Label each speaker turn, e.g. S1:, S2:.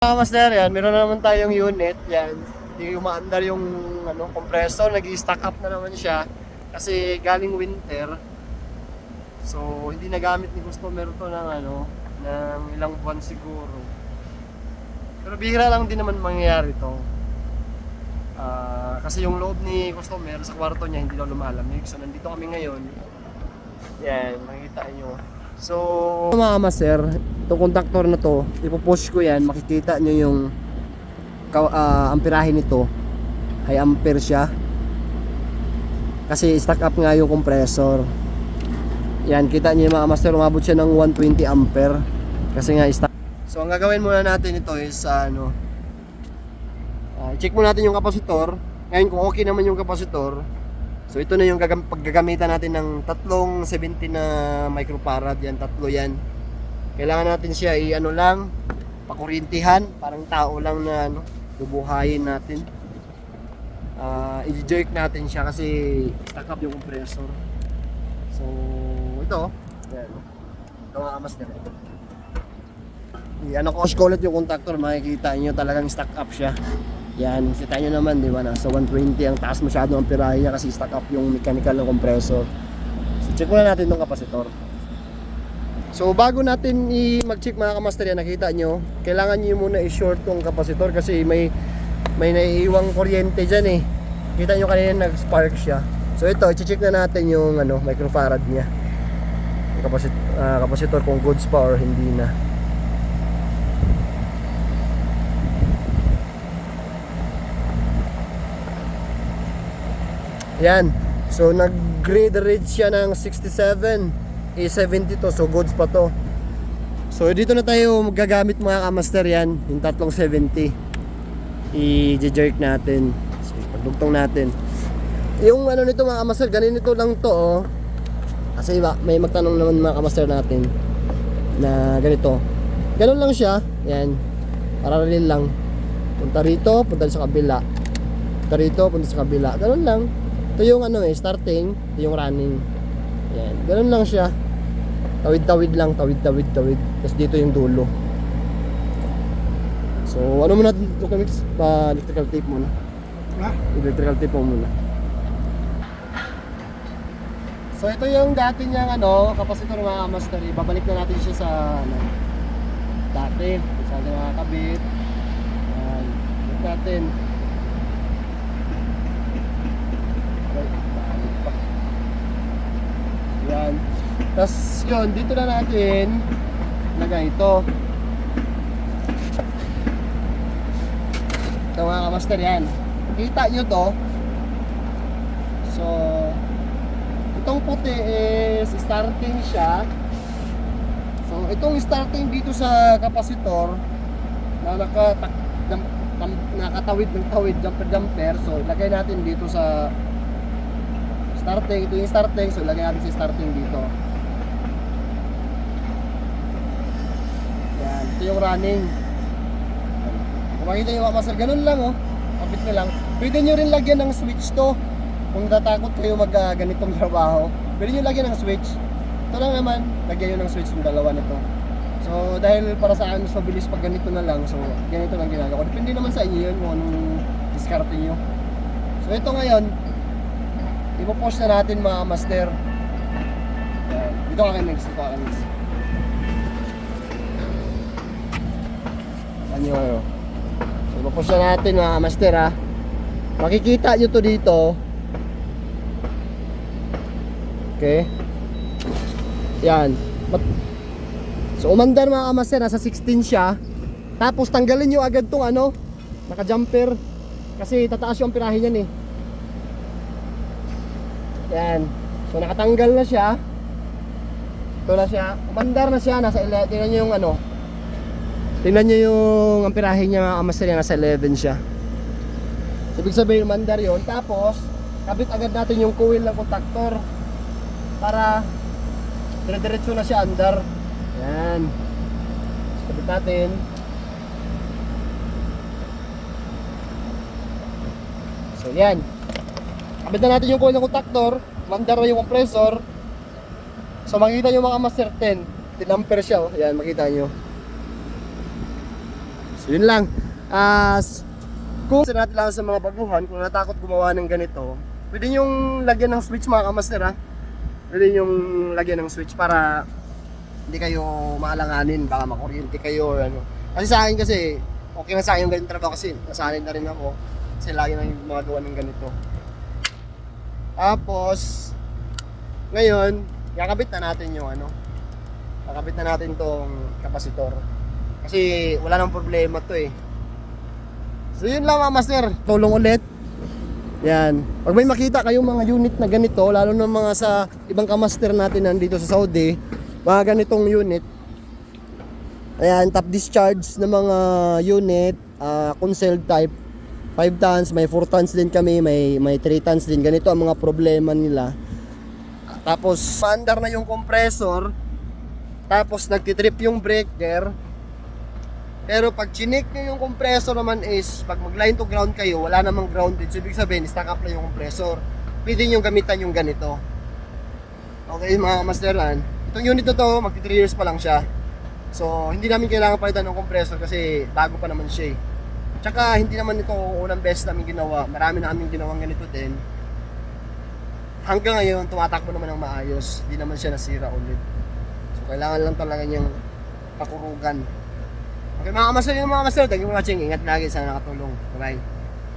S1: Master, yan, meron na naman tayong unit, yan. Hindi umaandar yung compressor, nag-i-stack up na naman siya kasi galing winter. So, hindi nagamit ni customer to ng ilang buwan siguro. Pero bihira lang din naman mangyayari to. Kasi yung loob ni customer sa kwarto niya hindi daw lumalamig. So, nandito kami ngayon. Yan, makikita nyo. So, mga master, itong contactor na to, ipopush ko yan, makikita nyo yung amperahe nito. High ampere siya. Kasi stack up nga yung compressor. Yan, kita nyo yung mga master, umabot siya ng 120 ampere. Kasi nga stack. So, ang gagawin muna natin ito is, check muna natin yung kapasitor. Ngayon, kung okay naman yung kapasitor, so ito na yung paggagamitan natin ng tatlong 70 na microfarad. Yan, tatlo yan. Kailangan natin siya pakurintihan, parang tao lang na bubuhayin natin. I-jerk natin siya kasi stack up yung compressor. So ito, yan. Ito mga master. Ko ulit yung contactor, makikita nyo talagang stack up siya. Yan, kita nyo naman, di ba? Nasa 120 ang taas masyado ang pirahe niya kasi stack up yung mechanical ng compressor. So check muna natin itong kapasitor. So bago natin mag-check mga kamaster yan, nakita nyo, kailangan nyo muna i-short tong kapasitor kasi may naiiwang kuryente dyan eh. Kita nyo kanina nag-spark siya. So ito, i-check na natin yung microfarad niya. Yung kapasitor kung goods pa or hindi na. Yan. So nag-grade rate siya ng 67 A72, so goods pa to. So dito na tayo magagamit mga kamaster yan, yung tatlong 70. I-jerk natin. So pagdugtong natin. Yung nito mga kamaster, ganito lang to oh. Kasi may magtanong naman mga kamaster natin na ganito. Ganun lang siya. Yan. Parallel lang. Punta rito, punta sa kabila. Punta rito, punta sa kabila. Ganun lang. Ito yung starting, ito yung running. Yan, ganun lang siya. Tawid-tawid lang, tawid. Tapos dito yung dulo. So, muna ito mix? Electrical tape muna. Ha? Electrical tape muna. So, ito yung dati niyang kapasitor mga master. Babalik na natin siya sa dati. Sa nakakabit. Yan, balik natin. Yan. Tapos yun, dito na natin lagay ito. Ito mga kamaster yan. Kita nyo to. So itong puti is starting siya. So itong starting dito sa kapasitor na nakatawid ng tawid, jumper. So ilagay natin dito sa starting, ito yung starting, so lagyan natin si starting dito. Yan, ito yung running. Kung makita nyo mga master, ganun lang oh. Kapit na lang. Pwede nyo rin lagyan ng switch to. Kung natatakot kayo ganitong trabaho, pwede nyo lagyan ng switch. Ito lang naman, lagyan nyo ng switch yung dalawa nito. So dahil para sa akin mas mabilis pag ganito na lang, so ganito lang ginagawa. Depende naman sa inyo yun kung anong diskarte nyo. So ito ngayon, ipopost na natin mga master. Yan. Dito ka mix. So ipopost na natin mga master ha. Makikita nyo to dito. Okay. Yan. So umandar mga master, nasa 16 siya. Tapos tanggalin nyo agad tong naka-jumper. Kasi tataas yung pirahe niyan eh. Yan. So nakatanggal na siya. Ito na siya. Umandar na siya. Tingnan nyo yung tingnan nyo yung amperahe niya mga kamaster, nasa 11 siya. So ibig sabihin umandar yun. Tapos kabit agad natin yung coil ng contactor para dire-diretso na siya andar. Yan. So kabit natin. So yan. Kabit na natin yung coil ng contactor, mandar na yung compressor. So makikita nyo mga master 10 ampere siya oh. Yan, makita nyo. So yun lang. Kung sa natin lang sa mga baguhan, kung natakot gumawa ng ganito, pwede yung lagyan ng switch mga kamaster ha. Pwede yung lagyan ng switch para hindi kayo maalanganin, baka makuryente kayo or ano. Kasi sa akin kasi, okay na sa akin yung ganitong trabaho kasi nasanay na rin ako. Kasi lagi na yung mga gawa ng ganito. Tapos, ngayon, kakabit na natin yung ano. Kakabit na natin tong kapasitor. Kasi wala nang problema to eh. So yun lang mga master, tulong ulit. Yan. Pag may makita kayong mga unit na ganito, lalo na mga sa ibang kamaster natin nandito sa Saudi, mga ganitong unit. Ayan, top discharge na mga unit, concealed type. 5 tons, may 4 tons din kami, may 3 tons din. Ganito ang mga problema nila. Tapos, maandar na yung compressor. Tapos, nagtitrip yung breaker. Pero pag chinik nyo yung compressor naman is, pag mag-line to ground kayo, wala namang grounded. So, ibig sabihin, stack up na yung compressor. Pwede nyo gamitan yung ganito. Okay, mga masteran. Itong unit na to, magti 3 years pa lang siya. So, hindi namin kailangan palitan ng compressor kasi bago pa naman siya eh. Tsaka, hindi naman ito unang best namin ginawa. Marami na kaming ginawang ganito din. Hanggang ngayon, tumatakbo naman ng maayos. Hindi naman siya nasira ulit. So, kailangan lang talaga niyang pakurugan. Okay mga master, thank you for watching. Ingat lagi, sana nakatulong. Bye-bye.